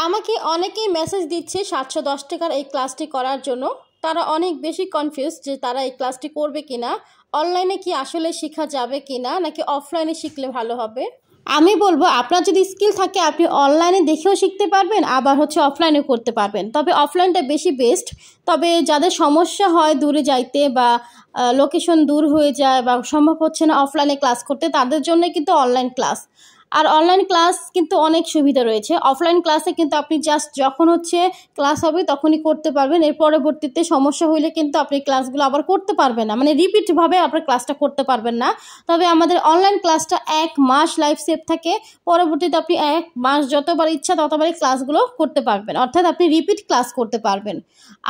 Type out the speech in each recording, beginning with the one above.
আমাকে অনেকেই মেসেজ দিচ্ছে 710 টাকার এই ক্লাসটি করার জন্য। তারা অনেক বেশি কনফিউজ যে তারা এই ক্লাসটি করবে কিনা, অনলাইনে কি আসলে শেখা যাবে কিনা নাকি অফলাইনে শিখলে ভালো হবে। আমি বলবো আপনার যদি স্কিল থাকে আপনি অনলাইনে দেখেও শিখতে পারবেন, আবার অফলাইনেও করতে পারবেন, তবে অফলাইনটা বেশি বেস্ট। তবে যাদের সমস্যা হয় দূরে যাইতে বা লোকেশন দূর হয়ে যায় বা সম্ভব হচ্ছে না অফলাইনে ক্লাস করতে, তাদের জন্য কিন্তু অনলাইন ক্লাস। আর অনলাইন ক্লাস কিন্তু অনেক সুবিধা রয়েছে। অফলাইন ক্লাসে কিন্তু আপনি জাস্ট যখন ক্লাস হবে তখনই করতে পারবেন, এর পরবর্তীতে সমস্যা হইলে কিন্তু আপনি ক্লাসগুলো আবার করতে পারবেন না, মানে রিপিটভাবে আপনার ক্লাসটা করতে পারবেন না। তবে আমাদের অনলাইন ক্লাসটা 1 মাস লাইভ সেভ থাকে, পরবর্তীতে আপনি 1 মাস যতবার ইচ্ছা ততবারই ক্লাসগুলো করতে পারবেন, অর্থাৎ আপনি রিপিট ক্লাস করতে পারবেন।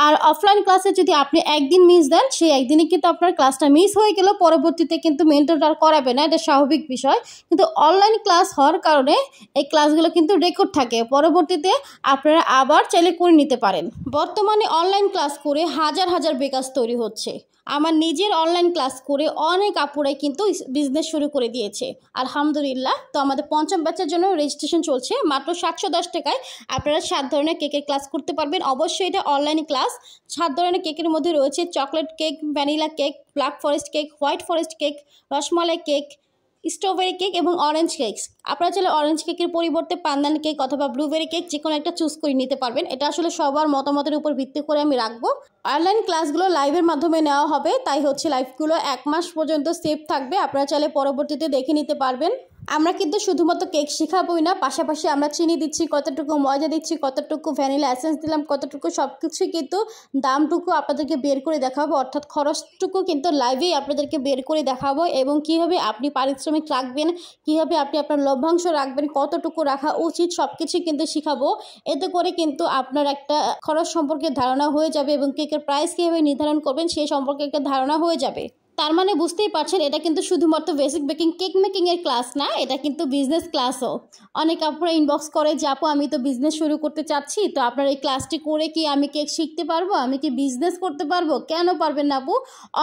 আর অফলাইন ক্লাসে যদি আপনি একদিন মিস দেন, সেই একদিনই কিন্তু আপনার ক্লাসটা মিস হয়ে গেল, পরবর্তীতে কিন্তু মেন্টরটা আর করাবে না, এটা স্বাভাবিক বিষয়। কিন্তু অনলাইন ক্লাস হওয়ার কারণে এই ক্লাসগুলো কিন্তু রেকর্ড থাকে, পরবর্তীতে আপনারা আবার চাইলে করে নিতে পারেন। বর্তমানে অনলাইন ক্লাস করে হাজার হাজার বেকার তৈরি হচ্ছে। আমার নিজের অনলাইন ক্লাস করে অনেক আপুরাই কিন্তু বিজনেস শুরু করে দিয়েছে আলহামদুলিল্লাহ। তো আমাদের পঞ্চম ব্যাচের জন্য রেজিস্ট্রেশন চলছে, মাত্র 710 টাকায় আপনারা 7 ধরনের কেকের ক্লাস করতে পারবেন। অবশ্যই এটা অনলাইন ক্লাস। 7 ধরনের কেকের মধ্যে রয়েছে chocolate cake, vanilla cake, black forest cake, white forest cake, rasmalai cake, strawberry cake এবং অরেঞ্জ কেকস। আপনারা চাইলে অরেঞ্জ কেকের পরিবর্তে পান্দান কেক অথবা ব্লুবেরি কেক যে কোনো একটা চুজ করে নিতে পারবেন। এটা আসলে সবার মতামতের উপর ভিত্তি করে আমি রাখবো। অনলাইন ক্লাসগুলো লাইভের মাধ্যমে নেওয়া হবে, তাই লাইভগুলো 1 মাস পর্যন্ত সেভ থাকবে, আপনারা চাইলে পরবর্তীতে দেখে নিতে পারবেন। আমরা কিন্তু শুধুমাত্র কেক শেখাবোই না, পাশাপাশি আমরা চিনি দিচ্ছি কতটুকু, ময়দা দিচ্ছি কতটুকু, ভ্যানিলা এসেন্স দিলাম কতটুকু, সব কিছুই কিন্তু দামটুকু আপনাদেরকে বের করে দেখাবো, অর্থাৎ খরচটুকু কিন্তু লাইভেই আপনাদেরকে বের করে দেখাবো। এবং কীভাবে আপনি পারিশ্রমিক রাখবেন, কীভাবে আপনি আপনার লভ্যাংশ রাখবেন, কতটুকু রাখা উচিত, সব কিছুই কিন্তু শেখাবো। এতে করে কিন্তু আপনার একটা খরচ সম্পর্কে ধারণা হয়ে যাবে এবং কেকের প্রাইস কীভাবে নির্ধারণ করবেন সেই সম্পর্কে একটা ধারণা হয়ে যাবে। তার মানে বুঝতেই পারছেন এটা কিন্তু শুধুমাত্র বেসিক বেকিং কেক মেকিংয়ের ক্লাস না, এটা কিন্তু বিজনেস ক্লাসও। অনেক আপুরা ইনবক্স করে যে আপু আমি তো বিজনেস শুরু করতে চাচ্ছি, তো আপনার এই ক্লাসটি করে কি আমি কেক শিখতে পারবো, আমি কি বিজনেস করতে পারবো? কেন পারবেন না আপু?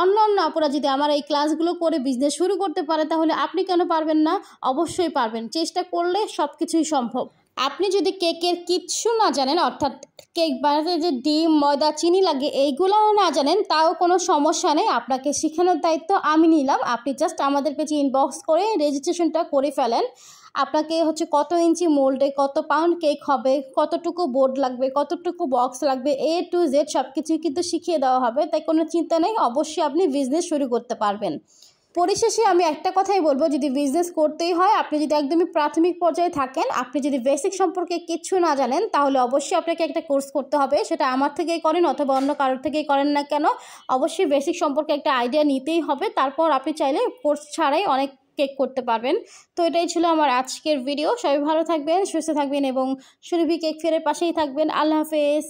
অন্য আপুরা যদি আমার এই ক্লাসগুলো করে বিজনেস শুরু করতে পারে তাহলে আপনি কেন পারবেন না? অবশ্যই পারবেন, চেষ্টা করলে সব কিছুই সম্ভব। আপনি যদি কেকের কিচ্ছু না জানেন, অর্থাৎ কেক বানাতে যে ডিম, ময়দা, চিনি লাগে এইগুলোও না জানেন, তাও কোনো সমস্যা নেই, আপনাকে শেখানোর দায়িত্ব আমি নিলাম। আপনি জাস্ট আমাদের পেজে ইনবক্স করে রেজিস্ট্রেশনটা করে ফেলেন। আপনাকে কত ইঞ্চি মোল্ডে কত পাউন্ড কেক হবে, কতটুকু বোর্ড লাগবে, কতটুকু বক্স লাগবে, A to Z সব কিছুই কিন্তু শিখিয়ে দেওয়া হবে, তাই কোনো চিন্তা নেই, অবশ্যই আপনি বিজনেস শুরু করতে পারবেন। পরিশেষে আমি একটা কথাই বলবো, যদি বিজনেস করতেই হয়, আপনি যদি একদমই প্রাথমিক পর্যায়ে থাকেন, আপনি যদি বেসিক সম্পর্কে কিচ্ছু না জানেন, তাহলে অবশ্যই আপনাকে একটা কোর্স করতে হবে, সেটা আমার থেকেই করেন অথবা অন্য কারোর থেকেই করেন না কেন, অবশ্যই বেসিক সম্পর্কে একটা আইডিয়া নিতেই হবে। তারপর আপনি চাইলে কোর্স ছাড়াই অনেক কেক করতে পারবেন। তো এটাই ছিল আমার আজকের ভিডিও। সবাই ভালো থাকবেন, সুস্থ থাকবেন এবং সুরভি কেক ফেয়ারের পাশেই থাকবেন। আল্লাহ হাফেজ।